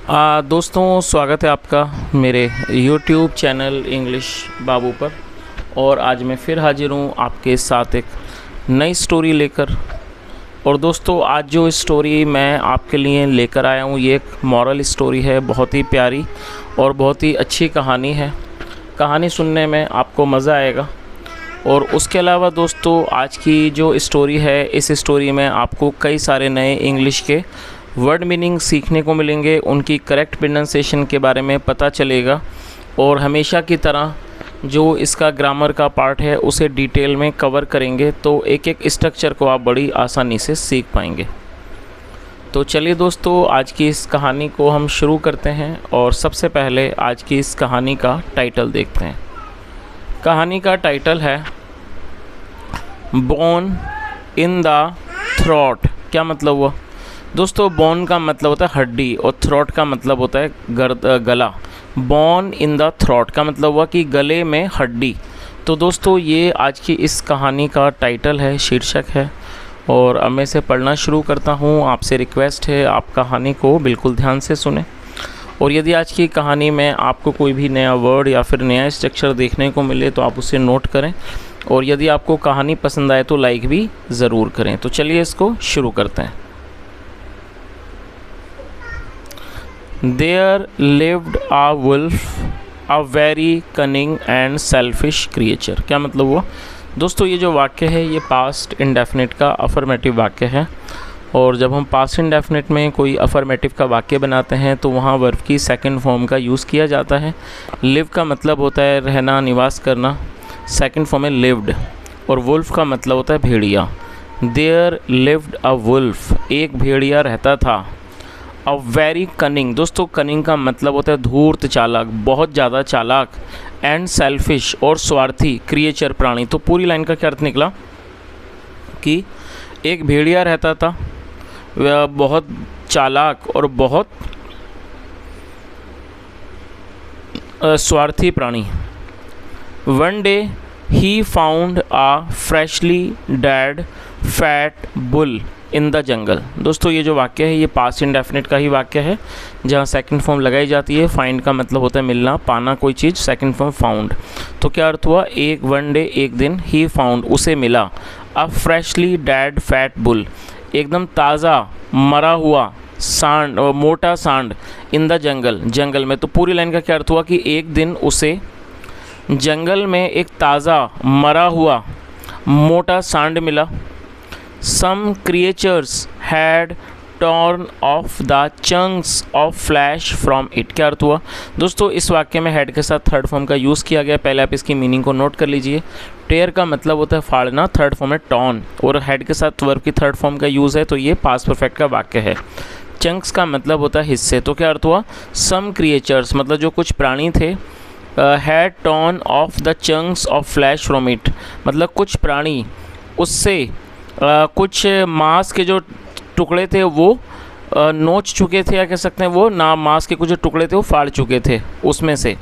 दोस्तों, स्वागत है आपका मेरे YouTube चैनल इंग्लिश बाबू पर। और आज मैं फिर हाजिर हूँ आपके साथ एक नई स्टोरी लेकर। और दोस्तों, आज जो स्टोरी मैं आपके लिए लेकर आया हूँ ये एक मॉरल स्टोरी है। बहुत ही प्यारी और बहुत ही अच्छी कहानी है। कहानी सुनने में आपको मज़ा आएगा। और उसके अलावा दोस्तों, आज की जो स्टोरी है, इस स्टोरी में आपको कई सारे नए इंग्लिश के वर्ड मीनिंग सीखने को मिलेंगे, उनकी करेक्ट प्रोनाउंसिएशन के बारे में पता चलेगा। और हमेशा की तरह जो इसका ग्रामर का पार्ट है उसे डिटेल में कवर करेंगे, तो एक एक स्ट्रक्चर को आप बड़ी आसानी से सीख पाएंगे। तो चलिए दोस्तों, आज की इस कहानी को हम शुरू करते हैं। और सबसे पहले आज की इस कहानी का टाइटल देखते हैं। कहानी का टाइटल है बोन इन द थ्रोट। क्या मतलब हुआ दोस्तों? बोन का मतलब होता है हड्डी और थ्रोट का मतलब होता है गला। बोन इन द थ्रोट का मतलब हुआ कि गले में हड्डी। तो दोस्तों, ये आज की इस कहानी का टाइटल है, शीर्षक है। और अब मैं इसे पढ़ना शुरू करता हूँ। आपसे रिक्वेस्ट है आप कहानी को बिल्कुल ध्यान से सुने। और यदि आज की कहानी में आपको कोई भी नया वर्ड या फिर नया स्ट्रक्चर देखने को मिले तो आप उसे नोट करें। और यदि आपको कहानी पसंद आए तो लाइक भी ज़रूर करें। तो चलिए इसको शुरू करते हैं। There lived a wolf, a very cunning and selfish creature। क्या मतलब हुआ दोस्तों? ये जो वाक्य है ये पास्ट इंडेफिनिट का अफर्मेटिव वाक्य है। और जब हम पास्ट इंडेफिनिट में कोई अफर्मेटिव का वाक्य बनाते हैं तो वहाँ वर्ब की सेकंड फॉर्म का यूज़ किया जाता है। लिव का मतलब होता है रहना, निवास करना। सेकंड फॉर्म है लिव्ड। और वुल्फ का मतलब होता है भेड़िया। देयर लिव्ड अ वुल्फ, एक भेड़िया रहता था। अ वेरी कनिंग, दोस्तों कनिंग का मतलब होता है धूर्त, चालाक, बहुत ज़्यादा चालाक। एंड सेल्फिश, और स्वार्थी, क्रिएचर, प्राणी। तो पूरी लाइन का क्या अर्थ निकला कि एक भेड़िया रहता था, वह बहुत चालाक और बहुत स्वार्थी प्राणी। One day he found a freshly dead fat bull in the jungle. दोस्तों, ये जो वाक्य है ये पास्ट इंडेफिनिट का ही वाक्य है, जहाँ सेकंड फॉर्म लगाई जाती है। फाइंड का मतलब होता है मिलना, पाना कोई चीज़। Second form found. तो क्या अर्थ हुआ? एक वन डे, एक दिन, ही फाउंड, उसे मिला। अ फ्रेशली डेड फैट बुल, एकदम ताज़ा मरा हुआ सांड, मोटा सांड। इन द जंगल, जंगल में। तो पूरी लाइन का क्या अर्थ हुआ कि एक दिन उसे जंगल में एक ताज़ा मरा हुआ मोटा सांड मिला। Some creatures had torn off the chunks of flesh from it। क्या अर्थ हुआ दोस्तों? इस वाक्य में हेड के साथ थर्ड फॉर्म का यूज़ किया गया। पहले आप इसकी मीनिंग को नोट कर लीजिए। टेयर का मतलब होता है फाड़ना, थर्ड फॉर्म है टॉन। और हेड के साथ वर्ब की थर्ड फॉर्म का यूज़ है, तो ये पास्ट परफेक्ट का वाक्य है। चंक्स का मतलब होता है हिस्से। तो क्या अर्थ हुआ? सम क्रिएचर्स मतलब जो कुछ प्राणी थे, had torn of the chunks of flash from it, मतलब कुछ प्राणी उससे कुछ मांस के जो टुकड़े थे वो नोच चुके थे, या कह सकते हैं वो ना मांस के कुछ जो टुकड़े थे वो फाड़ चुके थे उसमें से।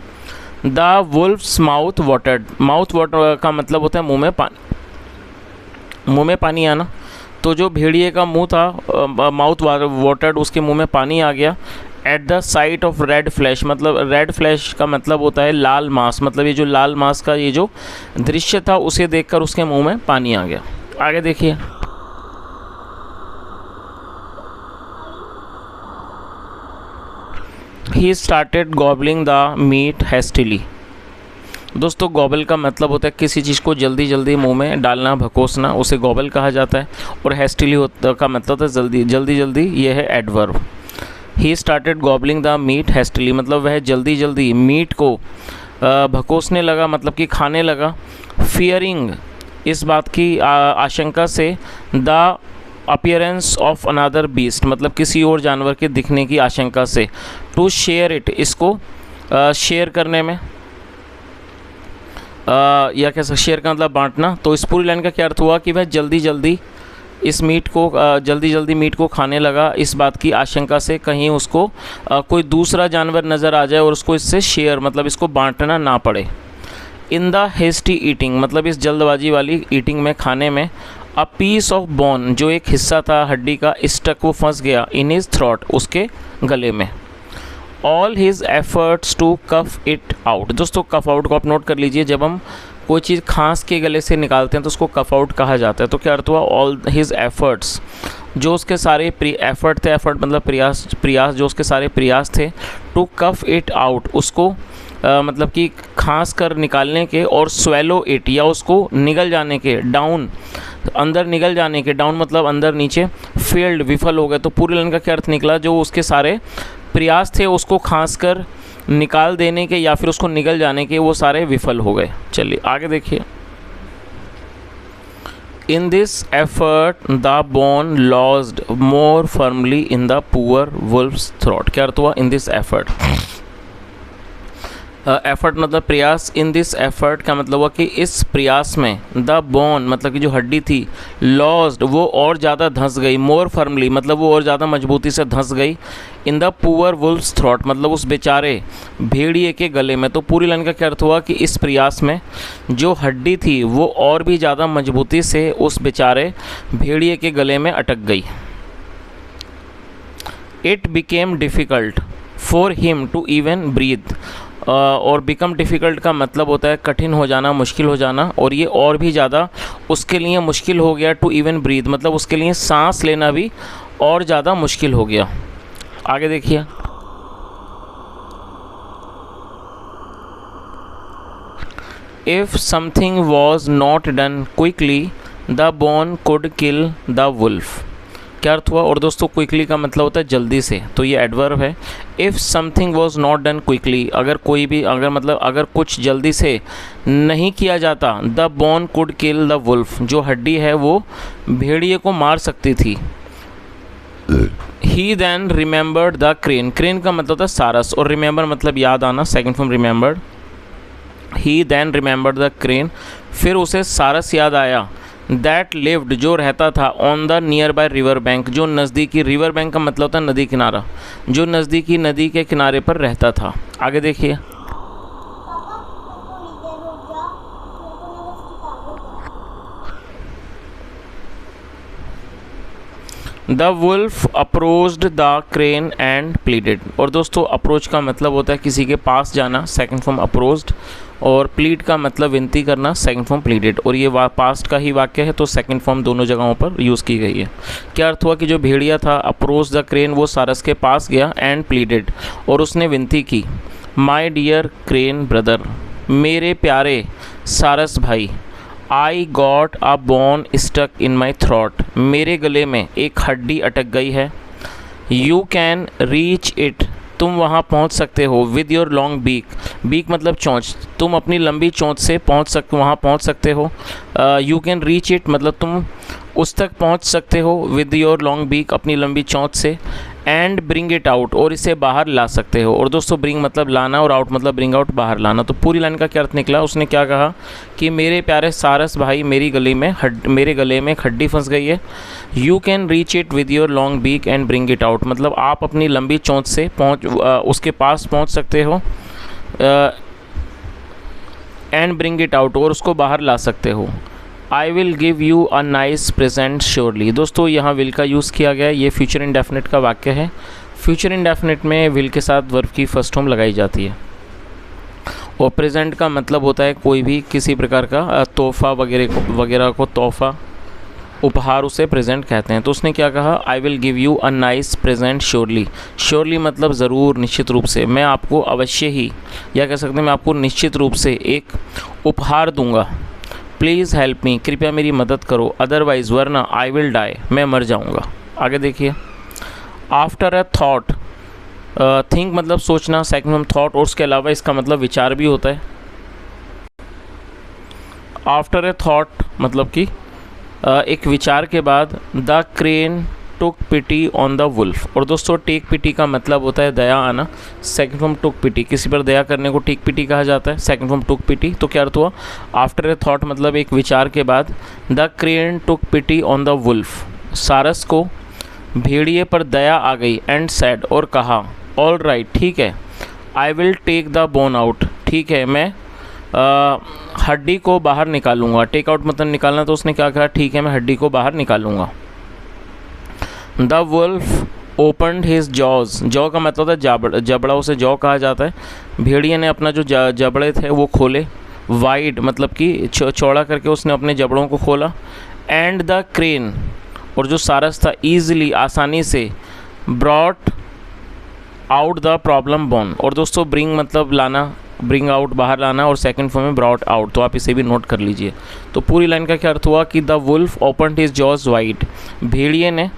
The wolves mouth watered, mouth water का मतलब होता है मुंह में पानी, मुंह में पानी आना। तो जो भेड़िए का मुंह था, माउथ वाटर्ड, उसके मुंह में पानी आ गया। At the site of red flash, मतलब रेड फ्लैश का मतलब होता है लाल मांस। मतलब ये जो लाल मांस का ये जो दृश्य था उसे देखकर उसके मुंह में पानी आ गया। आगे देखिए। He started gobbling the meat hastily। दोस्तों, गॉबल का मतलब होता है किसी चीज़ को जल्दी जल्दी मुंह में डालना, भकोसना, उसे गॉबल कहा जाता है। और हेस्टिली का मतलब होता है जल्दी जल्दी जल्दी, ये है adverb. He started gobbling the meat hastily, मतलब वह जल्दी जल्दी मीट को भकोसने लगा, मतलब कि खाने लगा। फियरिंग, इस बात की आशंका से। The appearance of another beast, मतलब किसी और जानवर के दिखने की आशंका से। टू शेयर इट, इसको शेयर करने में, या कैसा शेयर का मतलब बांटना। तो इस पूरी लाइन का क्या अर्थ हुआ कि वह जल्दी जल्दी इस मीट को जल्दी जल्दी मीट को खाने लगा, इस बात की आशंका से कहीं उसको कोई दूसरा जानवर नज़र आ जाए और उसको इससे शेयर मतलब इसको बांटना ना पड़े। इन द हेस्टी ईटिंग, मतलब इस जल्दबाजी वाली ईटिंग में, खाने में। अ पीस ऑफ बोन, जो एक हिस्सा था हड्डी का, स्टक, वो फंस गया। इन हिज थ्रोट, उसके गले में। All his efforts to cough it out. दोस्तों कफ आउट को आप नोट कर लीजिए, जब हम कोई चीज़ खांस के गले से निकालते हैं तो उसको कफ आउट कहा जाता है। तो क्या अर्थ हुआ, ऑल हिज एफर्ट्स, जो उसके सारे एफर्ट थे, एफर्ट मतलब प्रयास जो उसके सारे प्रयास थे, टू कफ इट आउट, उसको मतलब कि खांस कर निकालने के, और स्वेलो इट या उसको निगल जाने के, डाउन अंदर निगल जाने के, डाउन मतलब अंदर नीचे, फेल्ड विफल हो गए। तो पूरी लाइन का क्या अर्थ निकला, जो उसके सारे प्रयास थे उसको खांस कर निकाल देने के या फिर उसको निगल जाने के, वो सारे विफल हो गए। चलिए आगे देखिए। In this effort the bone lodged more firmly in the poor wolves throat. क्या अर्थ हुआ, इन दिस एफर्ट, एफर्ट मतलब प्रयास, इन दिस एफर्ट का मतलब हुआ कि इस प्रयास में, द बोन मतलब कि जो हड्डी थी, लॉज्ड वो और ज़्यादा धंस गई, मोर फर्मली मतलब वो और ज़्यादा मजबूती से धंस गई, in the poor wolves throat मतलब उस बेचारे भेड़िए के गले में। तो पूरी लाइन का क्या अर्थ हुआ कि इस प्रयास में जो हड्डी थी वो और भी ज़्यादा मजबूती से उस बेचारे भेड़िए के गले में अटक गई। It became difficult for him to even breathe, और बिकम डिफ़िकल्ट का मतलब होता है कठिन हो जाना, मुश्किल हो जाना, और ये और भी ज़्यादा उसके लिए मुश्किल हो गया, टू इवन ब्रीथ मतलब उसके लिए सांस लेना भी और ज़्यादा मुश्किल हो गया। आगे देखिए। If something was not done quickly the bone could kill the wolf. क्या अर्थ हुआ, और दोस्तों क्विकली का मतलब होता है जल्दी से, तो ये एडवर्ब है। If something was not done quickly, अगर कोई भी, अगर मतलब अगर कुछ जल्दी से नहीं किया जाता, the bone could kill the wolf, जो हड्डी है वो भेड़िए को मार सकती थी। He then remembered the crane, crane का मतलब होता है सारस, और रिमेंबर मतलब याद आना, second form remembered. He then remembered the crane, फिर उसे सारस याद आया, दैट लिव्ड जो रहता था, on the near by river bank, जो नज़दीकी, रिवर बैंक का मतलब होता है नदी किनारा, जो नज़दीकी नदी के किनारे पर रहता था। आगे देखिए। The wolf approached the crane and pleaded, और दोस्तों अप्रोच का मतलब होता है किसी के पास जाना, सेकंड फॉर्म अप्रोच्ड, और प्लीड का मतलब विनती करना, सेकंड फॉर्म प्लीडेड, और ये पास्ट का ही वाक्य है तो सेकंड फॉर्म दोनों जगहों पर यूज़ की गई है। क्या अर्थ हुआ कि जो भेड़िया था, अप्रोच द क्रेन वो सारस के पास गया, एंड प्लीडेड और उसने विनती की, माय डियर क्रेन ब्रदर, मेरे प्यारे सारस भाई, I got a bone stuck in my throat, मेरे गले में एक हड्डी अटक गई है। यू कैन रीच इट, तुम वहाँ पहुँच सकते हो, with your long beak, beak मतलब चोंच, तुम अपनी लंबी चोंच से वहाँ पहुँच सकते हो। यू कैन रीच इट मतलब तुम उस तक पहुँच सकते हो, विद योर लॉन्ग बीक अपनी लंबी चोंच से, एंड ब्रिंग इट आउट और इसे बाहर ला सकते हो। और दोस्तों ब्रिंग मतलब लाना और आउट मतलब ब्रिंग आउट बाहर लाना। तो पूरी लाइन का क्या अर्थ निकला, उसने क्या कहा कि मेरे प्यारे सारस भाई, मेरे गले में एक हड्डी फंस गई है। You can reach it with your long beak and bring it out मतलब आप अपनी लंबी चोंच से उसके पास पहुंच सकते हो, एंड ब्रिंग इट आउट और उसको बाहर ला सकते हो। I will give you a nice present surely. दोस्तों यहाँ विल का यूज़ किया गया है, ये फ्यूचर इंडेफिनिट का वाक्य है। फ्यूचर इंडेफिनिट में विल के साथ वर्ब की फर्स्ट फॉर्म लगाई जाती है, और प्रेजेंट का मतलब होता है कोई भी किसी प्रकार का तोहफा वगैरह को तोहफा, उपहार, उसे प्रेजेंट कहते हैं। तो उसने क्या कहा, I will give you a nice present surely. Surely मतलब ज़रूर, निश्चित रूप से, मैं आपको अवश्य ही, या कह सकते हैं मैं आपको निश्चित रूप से एक उपहार दूंगा। प्लीज़ हेल्प मी, कृपया मेरी मदद करो, अदरवाइज़ वरना आई विल डाई, मैं मर जाऊंगा। आगे देखिए। आफ्टर अ थॉट, थिंक मतलब सोचना, सेकंड फॉर्म थॉट, और उसके अलावा इसका मतलब विचार भी होता है। आफ्टर अ थॉट मतलब कि एक विचार के बाद, the crane took pity on the wolf. और दोस्तों टेक पिटी का मतलब होता है दया आना, सेकंड फॉर्म टुक पिटी, किसी पर दया करने को टेक पिटी कहा जाता है, सेकंड फॉर्म टुक पिटी। तो क्या अर्थ हुआ, आफ्टर ए थॉट मतलब एक विचार के बाद, the crane took pity on the wolf, सारस को भेड़िए पर दया आ गई, एंड सैड और कहा, ऑल राइट ठीक है, I will take the bone out, ठीक है मैं हड्डी को बाहर निकालूंगा। टेक आउट मतलब निकालना, तो उसने क्या कहा, ठीक है मैं हड्डी को बाहर निकालूंगा। The wolf opened his jaws, jaw का मतलब होता है जबड़ा, उसे जॉ कहा जाता है। भेड़िए ने अपना जो जबड़े थे वो खोले। वाइड मतलब कि चौड़ा करके उसने अपने जबड़ों को खोला। एंड द क्रेन, और जो सारस था, ईजिली आसानी से, brought out the problem bone, और दोस्तों ब्रिंग मतलब लाना, ब्रिंग आउट बाहर लाना, और सेकंड फॉर्म में ब्रॉट आउट, तो आप इसे भी नोट कर लीजिए। तो पूरी लाइन का क्या अर्थ हुआ कि the wolf opened his jaws wide, भेड़िए ने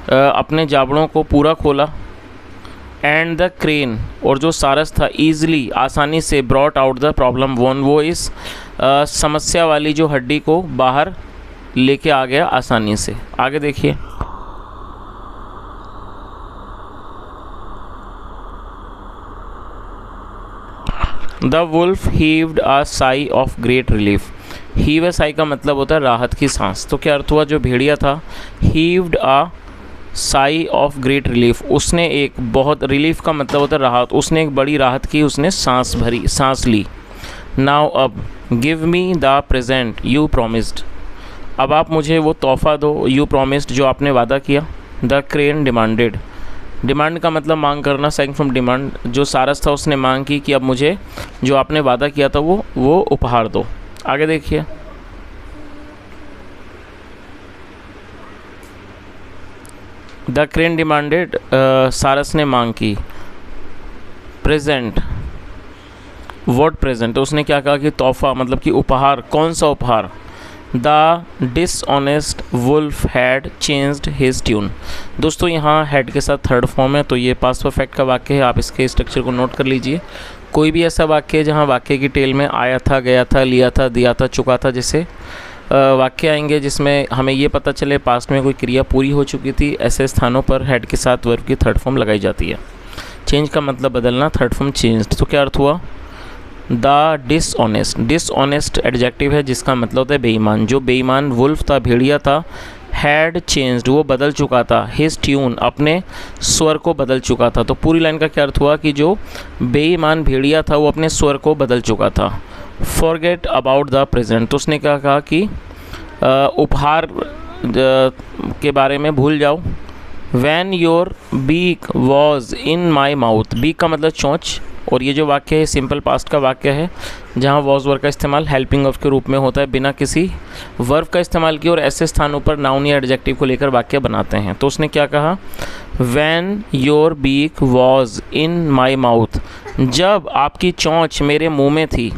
अपने जाबड़ों को पूरा खोला। एंड द क्रेन, और जो सारस था, ईजिली आसानी से, brought out the problem bone, वो इस समस्या वाली जो हड्डी को बाहर लेके आ गया आसानी से। आगे देखिए, the wolf heaved a sigh of great relief. Heave a sigh का मतलब होता है राहत की सांस। तो क्या अर्थ हुआ, जो भेड़िया था, हीव्ड a sigh of great relief, उसने एक बहुत, रिलीफ का मतलब होता है राहत, उसने एक बड़ी राहत की, उसने सांस भरी, सांस ली। नाउ अब, give me the present you promised, अब आप मुझे वो तोहफ़ा दो, यू प्रोमिस्ड, जो आपने वादा किया। द क्रेन डिमांडेड, डिमांड का मतलब मांग करना, सेकंड फ्रॉम डिमांड, जो सारस था उसने मांग की कि अब मुझे जो आपने वादा किया था वो उपहार दो। आगे देखिए, द क्रेन डिमांडेड, सारस ने मांग की। प्रेजेंट, व्हाट प्रेजेंट, तो उसने क्या कहा कि तोहफा मतलब कि उपहार, कौन सा उपहार। The dishonest wolf had changed his tune. दोस्तों यहाँ हैड के साथ थर्ड फॉर्म है, तो ये पास्ट परफेक्ट का वाक्य है, आप इसके स्ट्रक्चर को नोट कर लीजिए। कोई भी ऐसा वाक्य है जहाँ वाक्य की टेल में आया था, गया था, लिया था, दिया था, चुका था, जैसे वाक्य आएंगे जिसमें हमें ये पता चले पास्ट में कोई क्रिया पूरी हो चुकी थी, ऐसे स्थानों पर हेड के साथ वर्ब की थर्ड फॉर्म लगाई जाती है। चेंज का मतलब बदलना, थर्ड फॉर्म चेंज्ड। तो क्या अर्थ हुआ, द डिसऑनेस्ट, डिसऑनेस्ट एडजेक्टिव है जिसका मतलब होता है बेईमान। जो बेईमान वुल्फ था, भेड़िया था, हैड चेंज्ड, वो बदल चुका था, हिज ट्यून, अपने स्वर को बदल चुका था। तो पूरी लाइन का क्या अर्थ हुआ कि जो बेईमान भेड़िया था वो अपने स्वर को बदल चुका था। फॉरगेट अबाउट द प्रेजेंट, तो उसने क्या कहा कि उपहार के बारे में भूल जाओ। When your beak was in my mouth, beak का मतलब चोंच, और ये जो वाक्य है सिंपल पास्ट का वाक्य है जहाँ वॉज वर्ब का इस्तेमाल हेल्पिंग ऑफ के रूप में होता है बिना किसी वर्ब का इस्तेमाल किए, और ऐसे स्थानों पर नाउन या एडजेक्टिव को लेकर वाक्य बनाते हैं। तो उसने क्या कहा, when your beak was in my mouth, जब आपकी चोंच मेरे मुंह में थी,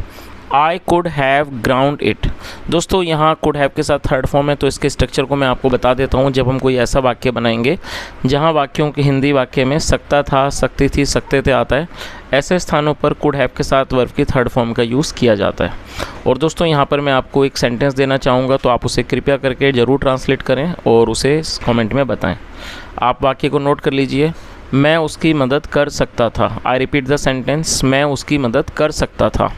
I could have ground it. दोस्तों यहाँ कुड हैव के साथ थर्ड फॉर्म है, तो इसके स्ट्रक्चर को मैं आपको बता देता हूँ। जब हम कोई ऐसा वाक्य बनाएंगे जहाँ वाक्यों के हिंदी वाक्य में सकता था, सकती थी, सकते थे आता है, ऐसे स्थानों पर कुड हैव के साथ वर्ब की थर्ड फॉर्म का यूज़ किया जाता है। और दोस्तों यहाँ पर मैं आपको एक सेंटेंस देना चाहूँगा, तो आप उसे कृपया करके ज़रूर ट्रांसलेट करें और उसे कॉमेंट में बताएँ। आप वाक्य को नोट कर लीजिए, मैं उसकी मदद कर सकता था। आई रिपीट द सेंटेंस, मैं उसकी मदद कर सकता था।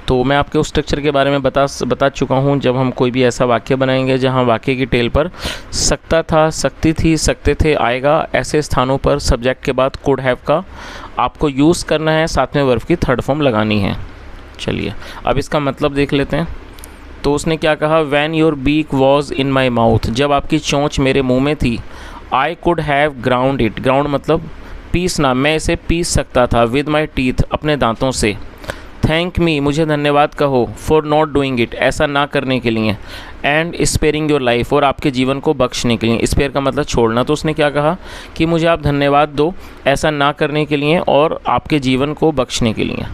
तो मैं आपके उस स्ट्रक्चर के बारे में बता चुका हूँ। जब हम कोई भी ऐसा वाक्य बनाएंगे जहाँ वाक्य की टेल पर सकता था, सकती थी, सकते थे आएगा, ऐसे स्थानों पर सब्जेक्ट के बाद कुड हैव का आपको यूज़ करना है, साथ में वर्ब की थर्ड फॉर्म लगानी है। चलिए अब इसका मतलब देख लेते हैं। तो उसने क्या कहा, when your beak was in my mouth, जब आपकी चोंच मेरे मुँह में थी, I could have ground it, ground मतलब पीसना, मैं इसे पीस सकता था, विद माई टीथ, अपने दांतों से। थैंक मी, मुझे धन्यवाद कहो, फॉर नॉट डूइंग इट, ऐसा ना करने के लिए। एंड स्पेयरिंग योर लाइफ, और आपके जीवन को बख्शने के लिए। स्पेयर का मतलब छोड़ना। तो उसने क्या कहा कि मुझे आप धन्यवाद दो ऐसा ना करने के लिए और आपके जीवन को बख्शने के लिए।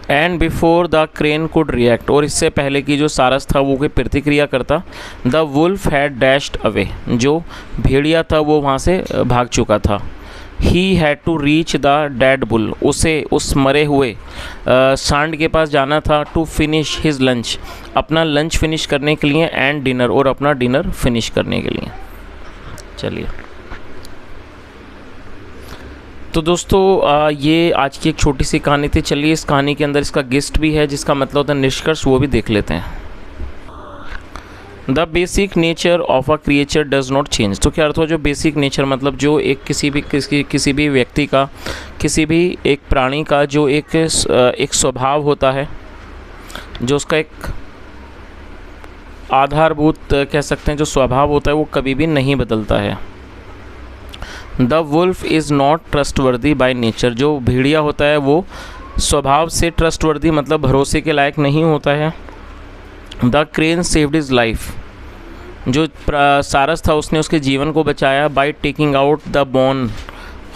And before the crane could react, और इससे पहले कि जो सारस था वो कोई प्रतिक्रिया करता, the wolf had dashed away, जो भेड़िया था वो वहाँ से भाग चुका था। He had to reach the dead bull, उसे उस मरे हुए सांड के पास जाना था। टू फिनिश हिज लंच, अपना लंच फिनिश करने के लिए। एंड डिनर, और अपना डिनर फिनिश करने के लिए। चलिए तो दोस्तों ये आज की एक छोटी सी कहानी थी। चलिए इस कहानी के अंदर इसका गिस्ट भी है जिसका मतलब होता है निष्कर्ष, वो भी देख लेते हैं। The basic nature of a creature does not change. तो क्या अर्थ हुआ, जो बेसिक नेचर मतलब जो एक किसी भी व्यक्ति का, किसी भी एक प्राणी का जो एक स्वभाव होता है, जो उसका एक आधारभूत कह सकते हैं जो स्वभाव होता है, वो कभी भी नहीं बदलता है। The wolf is not trustworthy by nature. जो भेड़िया होता है वो स्वभाव से ट्रस्टवर्दी मतलब भरोसे के लायक नहीं होता है। The crane saved his life. जो सारस था उसने उसके जीवन को बचाया by taking out the bone,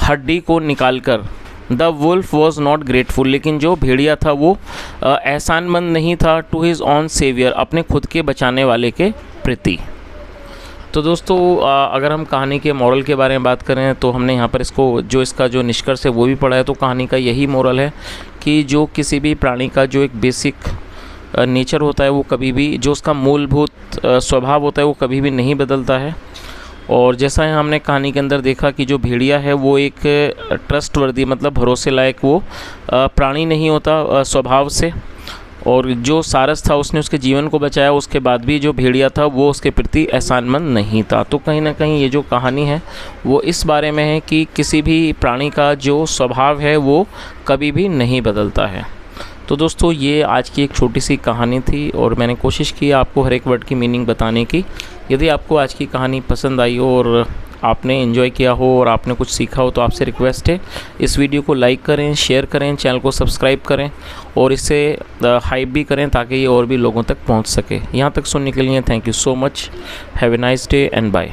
हड्डी को निकाल कर। The wolf was not grateful. लेकिन जो भेड़िया था वो एहसानमंद नहीं था टू हिज ऑन सेवियर, अपने खुद के बचाने वाले के प्रति। तो दोस्तों अगर हम कहानी के मॉरल के बारे में बात करें तो हमने यहाँ पर इसका जो निष्कर्ष है वो भी पढ़ा है। तो कहानी का यही मॉरल है कि जो किसी भी प्राणी का जो एक बेसिक नेचर होता है वो कभी भी, जो उसका मूलभूत स्वभाव होता है वो कभी भी नहीं बदलता है। और जैसा है हमने कहानी के अंदर देखा कि जो भेड़िया है वो एक ट्रस्टवर्दी मतलब भरोसे लायक वो प्राणी नहीं होता स्वभाव से। और जो सारस था उसने उसके जीवन को बचाया, उसके बाद भी जो भेड़िया था वो उसके प्रति एहसानमंद नहीं था। तो कहीं ना कहीं ये जो कहानी है वो इस बारे में है कि किसी भी प्राणी का जो स्वभाव है वो कभी भी नहीं बदलता है। तो दोस्तों ये आज की एक छोटी सी कहानी थी और मैंने कोशिश की आपको हर एक वर्ड की मीनिंग बताने की। यदि आपको आज की कहानी पसंद आई हो और आपने एंजॉय किया हो और आपने कुछ सीखा हो तो आपसे रिक्वेस्ट है इस वीडियो को लाइक करें, शेयर करें, चैनल को सब्सक्राइब करें और इसे हाइप भी करें ताकि ये और भी लोगों तक पहुंच सके। यहाँ तक सुनने के लिए thank you so much. Have a nice day and bye.